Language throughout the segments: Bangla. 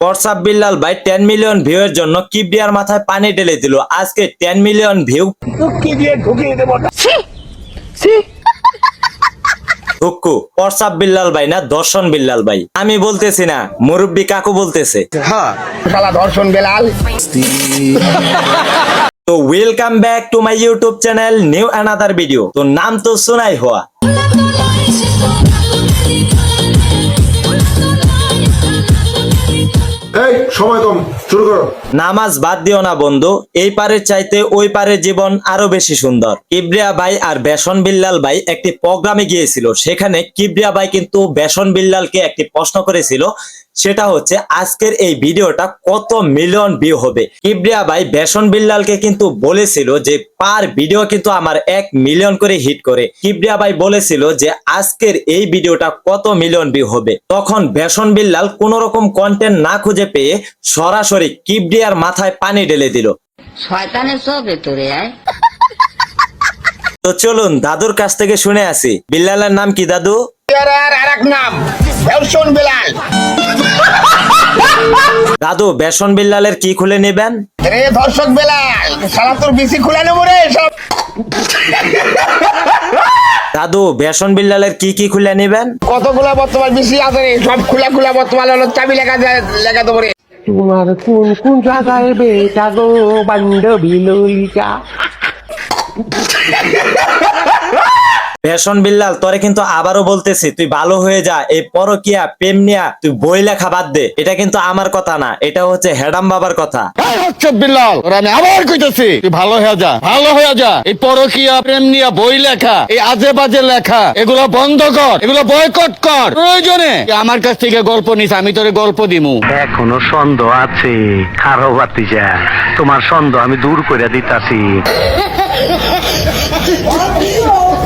হোয়াটসঅ্যাপ বিল্লাল ভাই 10 মিলিয়ন ভিউ এর জন্য কিবরিয়ার মাথায় পানি ঢেলে দিল। আজকে 10 মিলিয়ন ভিউ হুক্কু হোয়াটসঅ্যাপ বিল্লাল ভাই না দর্শন বিল্লাল ভাই, আমি বলতেছি না, মুরব্বী কাকু বলতেছে। দর্শন বেলাল। তো welcome back to my YouTube channel new another video. তো নাম তো শোনাই হওয়া। এই সময় কম, শুরু করো। নামাজ বাদ দিও না বন্ধু, এই পারের চাইতে ওই পারের জীবন আরো বেশি সুন্দর। কিবরিয়া ভাই আর বেসন বিল্লাল ভাই একটি প্রোগ্রামে গিয়েছিল, সেখানে কিবরিয়া ভাই কিন্তু বেসন বিল্লালকে একটি প্রশ্ন করেছিল, সেটা হচ্ছে আজকের এই ভিডিওটা কত মিলিয়ন ভিউ হবে। কিবরিয়া ভাই বেসন বিল্লালকে কিন্তু বলেছিল যে পার ভিডিও কিন্তু আমার 1 মিলিয়ন করে হিট করে। কিবরিয়া ভাই বলেছিল যে আজকের এই ভিডিওটা কত মিলিয়ন ভিউ হবে। তখন বেসন বিল্লাল কোন রকম কন্টেন্ট না খুঁজে পেয়ে সরাসরি কিবরিয়ার মাথায় পানি ঢেলে দিল। শয়তানের সব ভেতরে আয়। তো চলুন দাদুর কাছ থেকে শুনে আসি, বিল্লালের নাম কি দাদু? আরেক নাম দর্শন বেলাল। দাদু বেসন বিল্লালের কি খুলে নেবেন? রে দর্শক বেলাল, সারা তোর বিসি খুলে নেবো রে সব। দাদু বেসন বিল্লালের কি খুলে নেবেন? কতগুলা বর্তমান বিসি আছে রে, সব খুলা বর্তমান হলো চাবি লেখা দেবো রে। তোমার কোন কোন জায়গায় বেটা গো বান্ধবী ললিতা। বেসন বিল্লাল তোরে কিন্তু আবারও বলতেছি, তুই ভালো হয়ে যা। এই পরকিয়া প্রেম নিয়া তুই বই লেখা বাদ দে। এটা কিন্তু আমার কথা না, এটা হচ্ছে হেডাম বাবার কথা। বিল্লাল ওরা আমি আবার কইতেছি, তুই ভালো হয়ে যা, ভালো হয়ে যা। এই পরকীয়া প্রেম নিয়ে বই লেখা, এই আজে বাজে লেখা, এগুলো বন্ধ কর, এগুলো বয়কট কর। প্রয়োজনে আমার কাছ থেকে গল্প নিস, আমি তোরে গল্প দিমু। এখনো সন্দেহ আছে, খারো বাতিজা, তোমার সন্দেহ আমি দূর করে দিতাছি।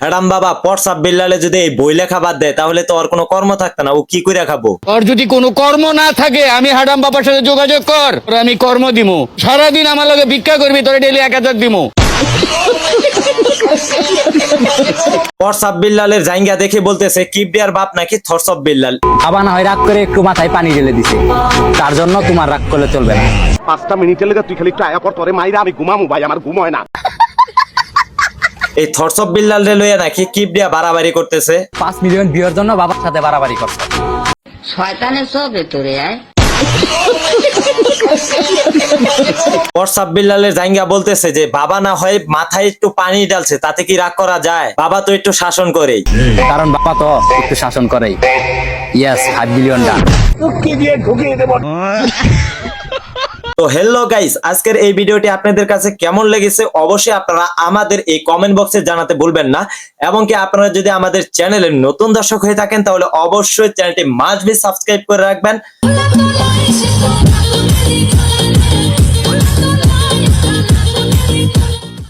হেডাম বাবা হোয়াটসঅ্যাপ বিল্লালে যদি এই বই লেখা বাদ দেয় তাহলে তো আর কোনো কর্ম থাকতো না, ও কি করে খাবো? আর যদি কোনো কর্ম না থাকে আমি হাডাম বাবার সাথে যোগাযোগ কর, তোরে আমি কর্ম দিমু। সারাদিন আমার লগে ভিক্ষা করবি, তোরে ডেইলি 1000 দিমু। হোয়াটসঅ্যাপ বিল্লালের জাইঙ্গা দেখে বলতেছে কিবরিয়ার বাপ নাকি থরসব বিল্লাল। বাবা না হয় রাগ করে একটু মাথায় পানি ঢেলে দিছে, তার জন্য তোমার রাগ করলে চলবে না। 5টা মিনিটের লেগে তুই খালি একটু আয়া পর, তোরে মাইরা আমি ঘুমামু ভাই, আমার ঘুম হয় না। এই থরসব বিল্লাল রে লইয়া নাকি কিবরিয়া বাড়াবাড়ি করতেছে। 5 মিলিয়ন ভিউর জন্য বাবার সাথে বাড়াবাড়ি করছে। শয়তানের সব ভেতরে আয়। হোয়াটসঅ্যাপ বিল্লালের জাইঙ্গা বলতেছে যে বাবা না হয় মাথায় একটু পানি ঢালছে, তাতে কি রাগ করা যায়? বাবা তো একটু শাসন করেই, কারণ বাবা তো একটু শাসন করেই। ইয়েস 5 মিলিয়ন ডান। তো হ্যালো গাইস, আজকের এই ভিডিওটি আপনাদের কাছে কেমন লেগেছে অবশ্যই আপনারা আমাদের এই কমেন্ট বক্সে জানাতে ভুলবেন না। এবং কি আপনারা যদি আমাদের চ্যানেলের নতুন দর্শক হয়ে থাকেন তাহলে অবশ্যই চ্যানেলটি মাস্ট বি সাবস্ক্রাইব করে রাখবেন।